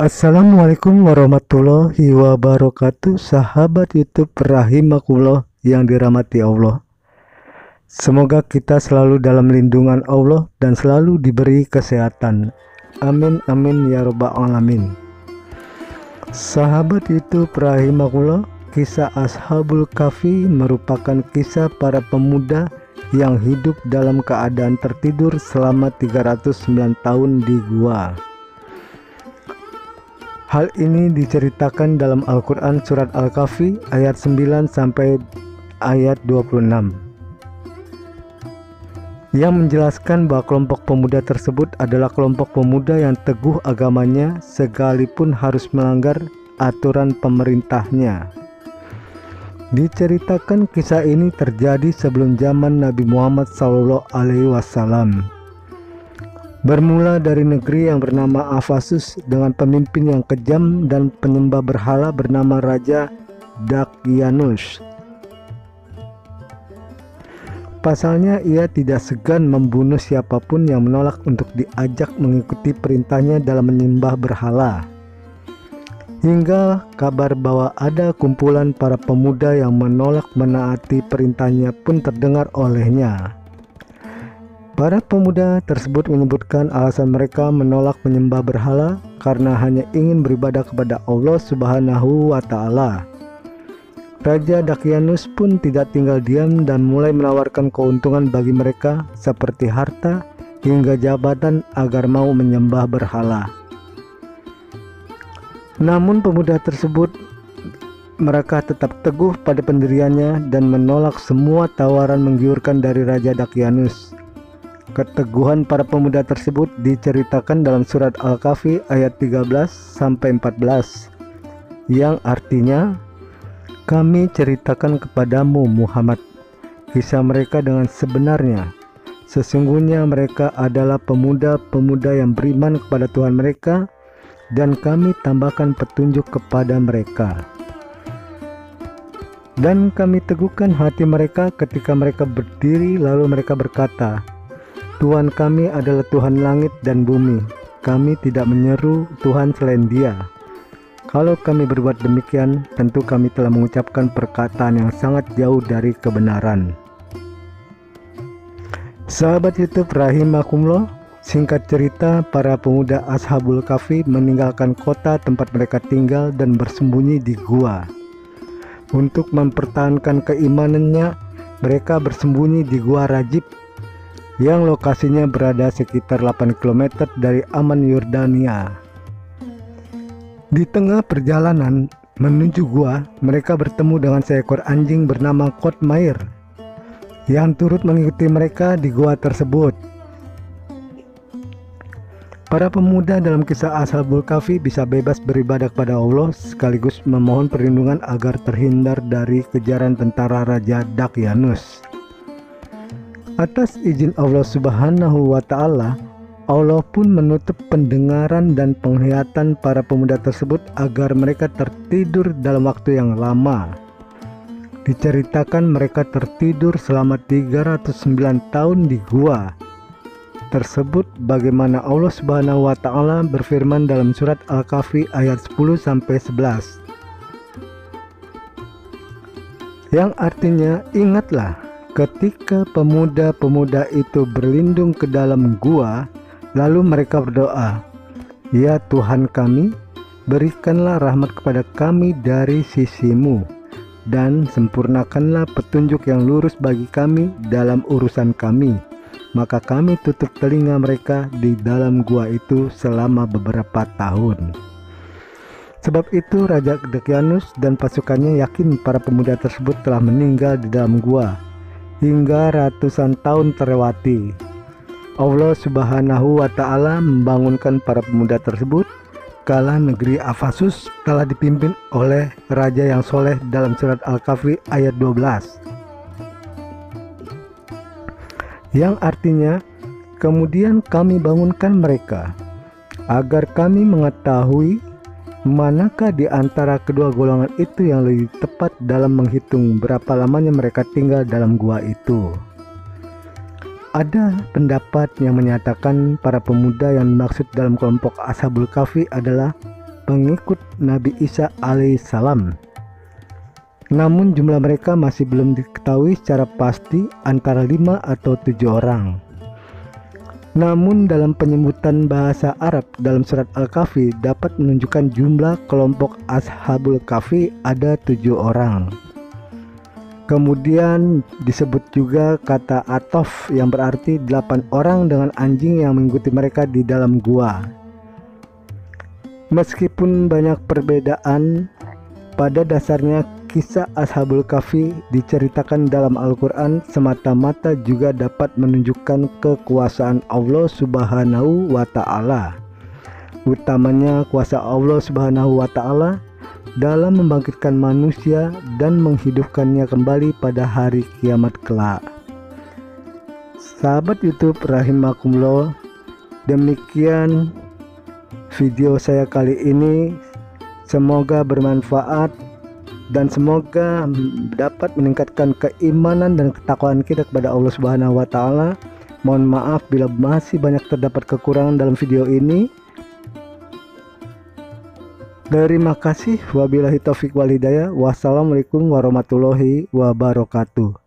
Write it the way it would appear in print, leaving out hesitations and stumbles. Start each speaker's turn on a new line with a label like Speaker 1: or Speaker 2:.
Speaker 1: Assalamualaikum warahmatullahi wabarakatuh. Sahabat YouTube rahimakumullah yang dirahmati Allah. Semoga kita selalu dalam lindungan Allah dan selalu diberi kesehatan. Amin amin ya rabbal alamin. Sahabat YouTube rahimakumullah, kisah Ashabul Kahfi merupakan kisah para pemuda yang hidup dalam keadaan tertidur selama 309 tahun di gua. Hal ini diceritakan dalam Al-Quran Surat Al-Kahfi ayat 9 sampai ayat 26 yang menjelaskan bahwa kelompok pemuda tersebut adalah kelompok pemuda yang teguh agamanya sekalipun harus melanggar aturan pemerintahnya. Diceritakan kisah ini terjadi sebelum zaman Nabi Muhammad SAW. Bermula dari negeri yang bernama Afasus dengan pemimpin yang kejam dan penyembah berhala bernama Raja Dakyanus. Pasalnya ia tidak segan membunuh siapapun yang menolak untuk diajak mengikuti perintahnya dalam menyembah berhala. Hingga kabar bahwa ada kumpulan para pemuda yang menolak menaati perintahnya pun terdengar olehnya. Para pemuda tersebut menyebutkan alasan mereka menolak menyembah berhala karena hanya ingin beribadah kepada Allah Subhanahu wa Ta'ala. Raja Dakyanus pun tidak tinggal diam dan mulai menawarkan keuntungan bagi mereka seperti harta hingga jabatan agar mau menyembah berhala. Namun pemuda tersebut mereka tetap teguh pada pendiriannya dan menolak semua tawaran menggiurkan dari Raja Dakyanus. Keteguhan para pemuda tersebut diceritakan dalam surat Al-Kahfi ayat 13 sampai 14 yang artinya, kami ceritakan kepadamu Muhammad kisah mereka dengan sebenarnya. Sesungguhnya mereka adalah pemuda-pemuda yang beriman kepada Tuhan mereka dan kami tambahkan petunjuk kepada mereka. Dan kami teguhkan hati mereka ketika mereka berdiri lalu mereka berkata, Tuhan kami adalah Tuhan langit dan bumi. Kami tidak menyeru Tuhan selain Dia. Kalau kami berbuat demikian, tentu kami telah mengucapkan perkataan yang sangat jauh dari kebenaran. Sahabat YouTube rahimakumullah, singkat cerita, para pemuda Ashabul Kahfi meninggalkan kota tempat mereka tinggal dan bersembunyi di gua. Untuk mempertahankan keimanannya, mereka bersembunyi di Gua Rajib yang lokasinya berada sekitar 8 km dari Aman Yordania. Di tengah perjalanan menuju gua, mereka bertemu dengan seekor anjing bernama Kotmair yang turut mengikuti mereka di gua tersebut. Para pemuda dalam kisah Ashabul Kahfi bisa bebas beribadah kepada Allah sekaligus memohon perlindungan agar terhindar dari kejaran tentara Raja Dakyanus. Atas izin Allah Subhanahu wa Ta'ala, Allah pun menutup pendengaran dan penglihatan para pemuda tersebut agar mereka tertidur dalam waktu yang lama. Diceritakan mereka tertidur selama 309 tahun di gua tersebut, bagaimana Allah Subhanahu wa Ta'ala berfirman dalam surat Al-Kahfi ayat 10 sampai 11 yang artinya, ingatlah ketika pemuda-pemuda itu berlindung ke dalam gua, lalu mereka berdoa, Ya Tuhan kami, berikanlah rahmat kepada kami dari sisimu, dan sempurnakanlah petunjuk yang lurus bagi kami dalam urusan kami. Maka kami tutup telinga mereka di dalam gua itu selama beberapa tahun. Sebab itu Raja Dakyanus dan pasukannya yakin para pemuda tersebut telah meninggal di dalam gua. Hingga ratusan tahun terlewati, Allah Subhanahu wa Ta'ala membangunkan para pemuda tersebut kala negeri Afasus telah dipimpin oleh raja yang soleh dalam surat Al-Kahfi ayat 12 yang artinya, kemudian kami bangunkan mereka agar kami mengetahui manakah di antara kedua golongan itu yang lebih tepat dalam menghitung berapa lamanya mereka tinggal dalam gua itu. Ada pendapat yang menyatakan para pemuda yang dimaksud dalam kelompok Ashabul Kahfi adalah pengikut Nabi Isa alaihissalam. Namun jumlah mereka masih belum diketahui secara pasti, antara 5 atau 7 orang. Namun dalam penyebutan bahasa Arab dalam surat Al-Kahfi dapat menunjukkan jumlah kelompok Ashabul Kahfi ada 7 orang. Kemudian disebut juga kata atof yang berarti 8 orang dengan anjing yang mengikuti mereka di dalam gua. Meskipun banyak perbedaan, pada dasarnya kisah Ashabul Kahfi diceritakan dalam Al-Quran semata-mata juga dapat menunjukkan kekuasaan Allah Subhanahu wa Ta'ala, utamanya kuasa Allah Subhanahu wa Ta'ala dalam membangkitkan manusia dan menghidupkannya kembali pada hari kiamat kelak. Sahabat YouTube rahimakumullah, demikian video saya kali ini. Semoga bermanfaat dan semoga dapat meningkatkan keimanan dan ketakwaan kita kepada Allah Subhanahu wa Ta'ala. Mohon maaf bila masih banyak terdapat kekurangan dalam video ini. Terima kasih. Wabillahi taufiq wal hidayah. Wassalamualaikum warahmatullahi wabarakatuh.